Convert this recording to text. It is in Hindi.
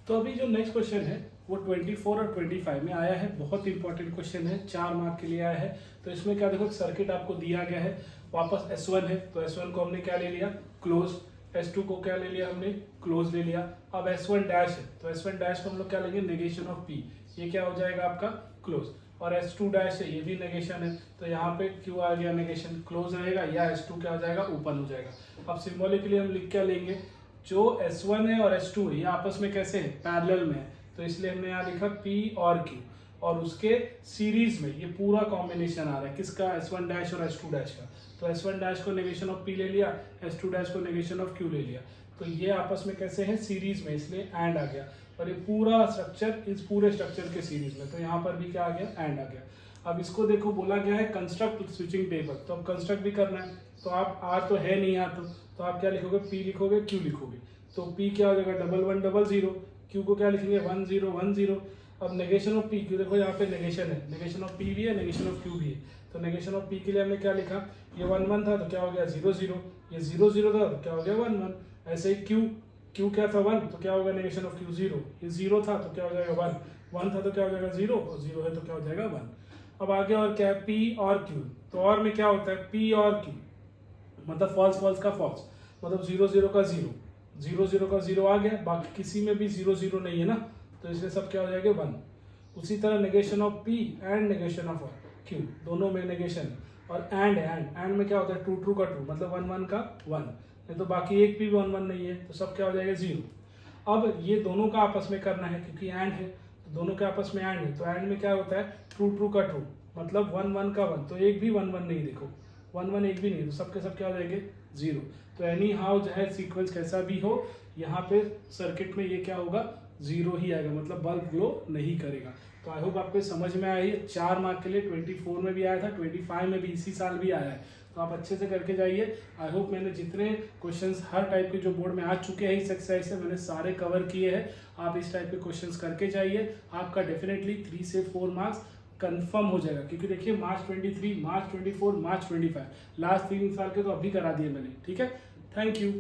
तो अभी जो नेक्स्ट क्वेश्चन है वो 24 और 25 में आया है। बहुत इंपॉर्टेंट क्वेश्चन है, 4 मार्क के लिए आया है। तो इसमें क्या देखो, सर्किट आपको दिया गया है, वापस S1 है तो S1 को हमने क्या ले लिया, क्लोज। S2 को क्या ले लिया हमने, क्लोज ले लिया। अब S1 डैश है तो S1 डैश को हम लोग क्या लेंगे, नेगेशन ऑफ P, ये क्या हो जाएगा आपका क्लोज। और S2 डैश है, ये भी नेगेशन है तो यहाँ पे क्यों आ गया नेगेशन, क्लोज रहेगा, या S2 क्या हो जाएगा, ओपन हो जाएगा। अब सिंबॉलिकली हम लिख क्या लेंगे, जो S1 है और S2 है ये आपस में कैसे है, पैरेलल में है, तो इसलिए हमने यहाँ लिखा P और Q, और उसके सीरीज में ये पूरा कॉम्बिनेशन आ रहा है किसका, S1 डैश और S2 डैश का। तो S1 डैश को नेगेशन ऑफ P ले लिया, S2 डैश को नेगेशन ऑफ Q ले लिया, तो ये आपस में कैसे है, सीरीज में, इसलिए एंड आ गया। और ये पूरा स्ट्रक्चर इस पूरे स्ट्रक्चर के सीरीज में, तो यहाँ पर भी क्या आ गया, एंड आ गया। अब इसको देखो, बोला गया है कंस्ट्रक्ट स्विचिंग टेबल, तो अब कंस्ट्रक्ट भी करना है। तो आप आर तो है नहीं यहाँ, तो आप क्या लिखोगे, P लिखोगे, Q लिखोगे। तो P क्या हो जाएगा, 1100, Q को क्या लिखेंगे, 1010। अब नेगेशन ऑफ P, क्यों देखो यहाँ पे नेगेशन है, नेगेशन ऑफ P भी है, नेगेशन ऑफ Q भी है। तो नेगेशन ऑफ P के लिए हमने क्या लिखा, ये 11 था तो क्या हो गया 00, ये 00 था तो क्या हो गया 11। ऐसे ही Q क्या था 1 तो क्या होगा नेगेशन ऑफ Q 0, ये 0 था तो क्या हो जाएगा 1, 1 था तो क्या हो जाएगा 0, और 0 है तो क्या हो जाएगा 1। अब आगे और क्या है, P और Q। तो और में क्या होता है, P और Q मतलब फॉल्स फॉल्स का फॉल्स, मतलब 00 का 0, 00 का 0 आ गया, बाकी किसी में भी 00 नहीं है ना, तो इसलिए सब क्या हो जाएगा 1। उसी तरह negation of P and negation of Q, दोनों में नेगेशन है। और एंड में क्या होता है, ट्रू का ट्रू, मतलब 1 का 1, नहीं तो बाकी एक भी 1 नहीं है, तो सब क्या हो जाएगा 0। अब ये दोनों का आपस में करना है, क्योंकि एंड है तो दोनों के आपस में एंड है, तो एंड में क्या होता है, ट्रू का ट्रू, मतलब 1 का 1, तो एक भी 1 नहीं, देखो 1 एक भी नहीं, तो सबके सब क्या हो जाएंगे 0। तो एनी हाउ जो है सीक्वेंस कैसा भी हो, यहाँ पे सर्किट में ये क्या होगा, 0 ही आएगा, मतलब बल्ब ग्लो नहीं करेगा। तो आई होप आपको समझ में आई है। 4 मार्क के लिए 24 में भी आया था, 25 में भी इसी साल भी आया है, तो आप अच्छे से करके जाइए। आई होप मैंने जितने क्वेश्चंस हर टाइप के जो बोर्ड में आ चुके हैं इस एक्सरसाइज से मैंने सारे कवर किए हैं। आप इस टाइप के क्वेश्चंस करके जाइए, आपका डेफिनेटली 3 से 4 मार्क्स कंफर्म हो जाएगा। क्योंकि देखिए मार्च 23, मार्च 24, मार्च 25, लास्ट 3 साल के तो अभी करा दिए मैंने। ठीक है, थैंक यू।